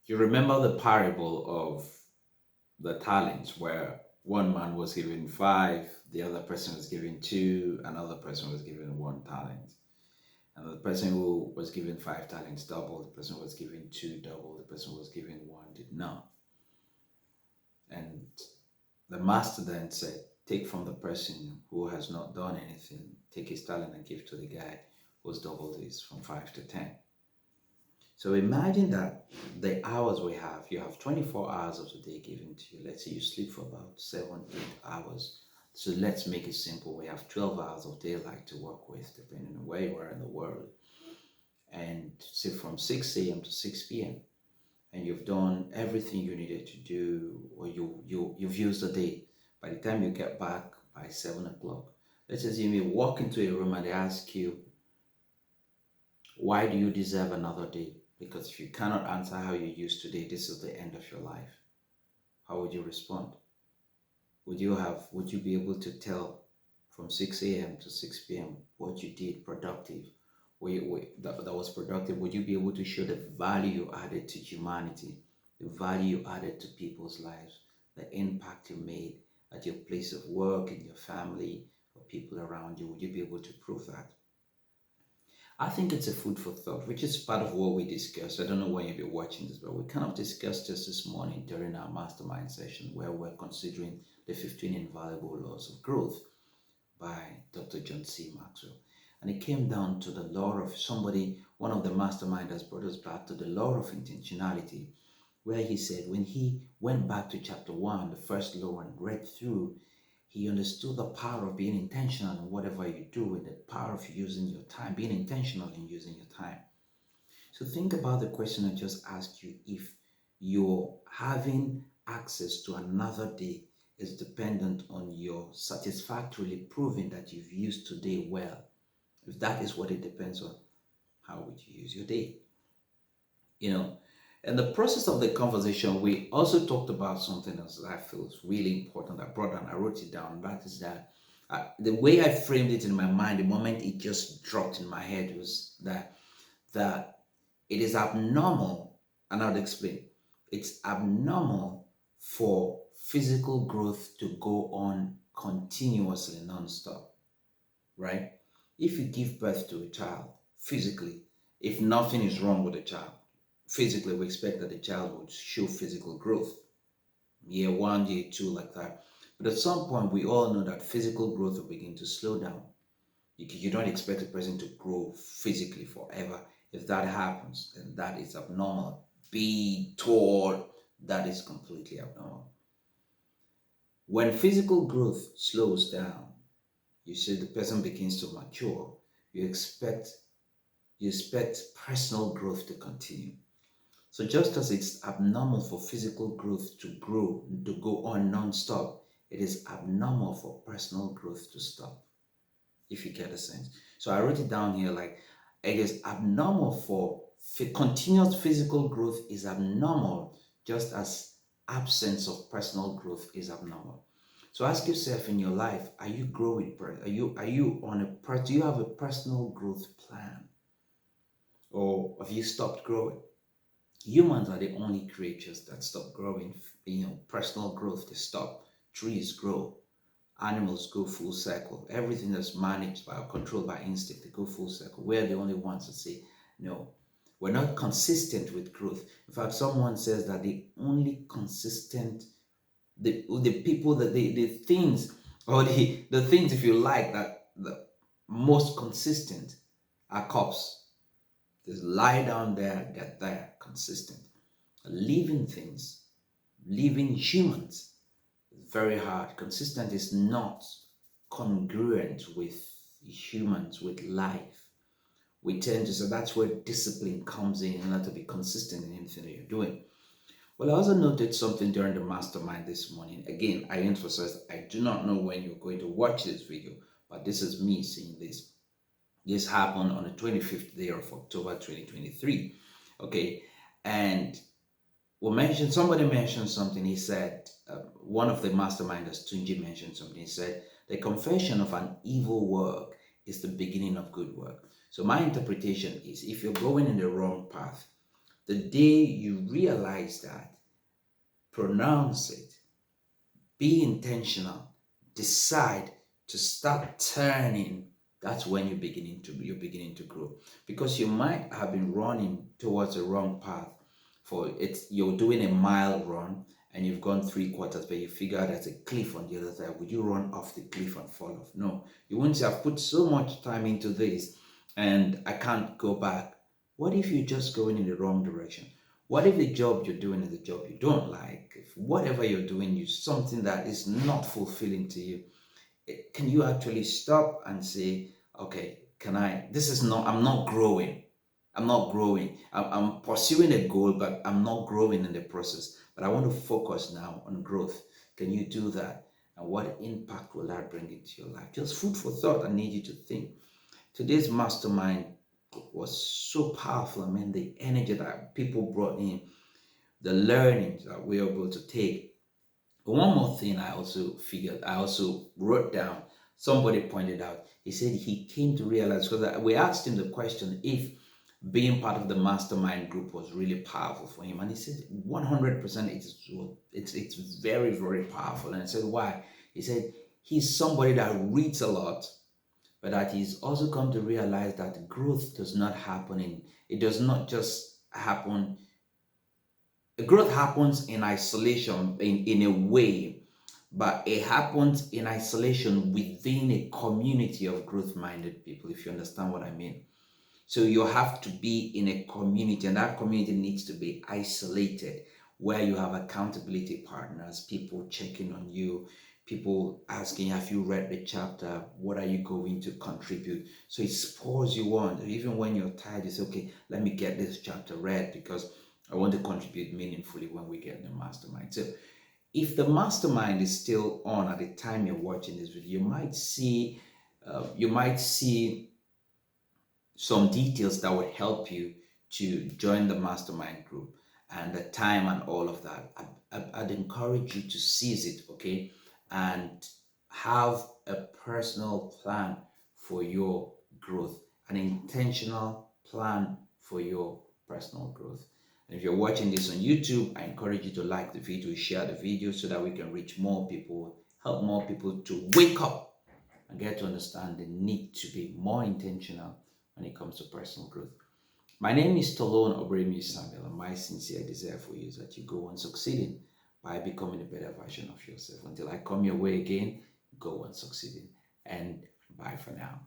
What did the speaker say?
You remember the parable of the talents where one man was given five, the other person was given two, another person was given one talent. And the person who was given five talents double, the person who was given two double, the person who was given one did not. And the master then said, take from the person who has not done anything, take his talent and give to the guy who's doubled his from 5 to 10. So imagine that the hours we have, you have 24 hours of the day given to you. Let's say you sleep for about 7, 8 hours. So let's make it simple. We have 12 hours of daylight to work with, depending on where you are in the world. And say from 6 a.m. to 6 p.m. And you've done everything you needed to do, or you've used the day. By the time you get back by 7 o'clock, let's assume you walk into a room and they ask you, why do you deserve another day? Because if you cannot answer how you used today, this is the end of your life. How would you respond? Would you be able to tell from 6 a.m. to 6 p.m. what you did productive? That was productive? Would you be able to show the value you added to humanity, the value you added to people's lives, the impact you made at your place of work, in your family, or people around you? Would you be able to prove that? I think it's a food for thought, which is part of what we discussed. I don't know when you'll be watching this, but we kind of discussed this morning during our mastermind session where we're considering the 15 invaluable laws of growth by Dr. John C. Maxwell. And it came down to the law of somebody, one of the masterminders brought us back to the law of intentionality, where he said when he went back to chapter 1, the first law, and read through, he understood the power of being intentional in whatever you do, and the power of using your time, being intentional in using your time. So think about the question I just asked you. If you're having access to another day is dependent on your satisfactorily proving that you've used today well. If that is what it depends on, how would you use your day? You know, in the process of the conversation, we also talked about something else that I feel is really important. I brought down, I wrote it down. That is that the way I framed it in my mind, the moment it just dropped in my head was that it is abnormal, and I'll explain. It's abnormal for physical growth to go on continuously, non-stop, right? If you give birth to a child physically, if nothing is wrong with the child, physically, we expect that the child would show physical growth. Year one, year two, like that. But at some point, we all know that physical growth will begin to slow down. You don't expect a person to grow physically forever. If that happens, then that is abnormal. Be tall, that is completely abnormal. When physical growth slows down, you see the person begins to mature. You expect you expect personal growth to continue. So just as it's abnormal for physical growth to grow, to go on non-stop, it is abnormal for personal growth to stop, if you get a sense. So I wrote it down here like it is abnormal for continuous physical growth is abnormal, just as absence of personal growth is abnormal. So ask yourself in your life, are you growing? Are you on do you have a personal growth plan? Or have you stopped growing? Humans are the only creatures that stop growing. Personal growth, they stop. Trees grow. Animals go full circle. Everything that's managed by or controlled by instinct, they go full circle. We're the only ones that say, no, we're not consistent with growth. In fact, someone says that the only consistent, the people that the things, or the things, if you like, that the most consistent are cops. Just lie down there, get there, consistent. Living things, living humans, is very hard. Consistent is not congruent with humans, with life. We tend to, so that's where discipline comes in order to be consistent in anything that you're doing. Well, I also noted something during the mastermind this morning. Again, I emphasize I do not know when you're going to watch this video, but this is me seeing this. This happened on the 25th day of October 2023. Okay. And somebody mentioned something. He said, one of the masterminders, Tunji, mentioned something. He said, the confession of an evil work is the beginning of good work. So my interpretation is if you're going in the wrong path, The day you realize that, pronounce it, be intentional, decide to start turning. That's when you're beginning to grow, because you might have been running towards the wrong path. You're doing a mile run and you've gone 3 quarters, but you figure out there's a cliff on the other side. Would you run off the cliff and fall off? No, you wouldn't say, I've put so much time into this and I can't go back. What if you're just going in the wrong direction? What if the job you're doing is a job you don't like? If whatever you're doing is something that is not fulfilling to you, can you actually stop and say, okay, I'm not growing. I'm not growing. I'm pursuing a goal, but I'm not growing in the process. But I want to focus now on growth. Can you do that? And what impact will that bring into your life? Just food for thought. I need you to think. Today's mastermind was so powerful. I mean, the energy that people brought in, the learnings that we were able to take. But one more thing I also wrote down, somebody pointed out, he said he came to realize, because we asked him the question if being part of the mastermind group was really powerful for him. And he said 100% it's very, very powerful. And I said, why? He said he's somebody that reads a lot, but that he's also come to realize that growth does not happen it does not just happen. Growth happens in isolation in a way, but it happens in isolation within a community of growth-minded people, if you understand what I mean. So you have to be in a community, and that community needs to be isolated, where you have accountability partners, people checking on you, people asking, have you read the chapter? What are you going to contribute? So it spurs you on. Even when you're tired, you say, okay, let me get this chapter read because I want to contribute meaningfully when we get in the mastermind. So if the mastermind is still on at the time you're watching this video, you might see some details that would help you to join the mastermind group and the time and all of that. I'd encourage you to seize it, okay, and have a personal plan for your growth, an intentional plan for your personal growth. And if you're watching this on YouTube, I encourage you to like the video, share the video so that we can reach more people, help more people to wake up and get to understand the need to be more intentional when it comes to personal growth. My name is Stallone-Obaraemi, and my sincere desire for you is that you go on succeeding by becoming a better version of yourself. Until I come your way again, go on succeeding. And bye for now.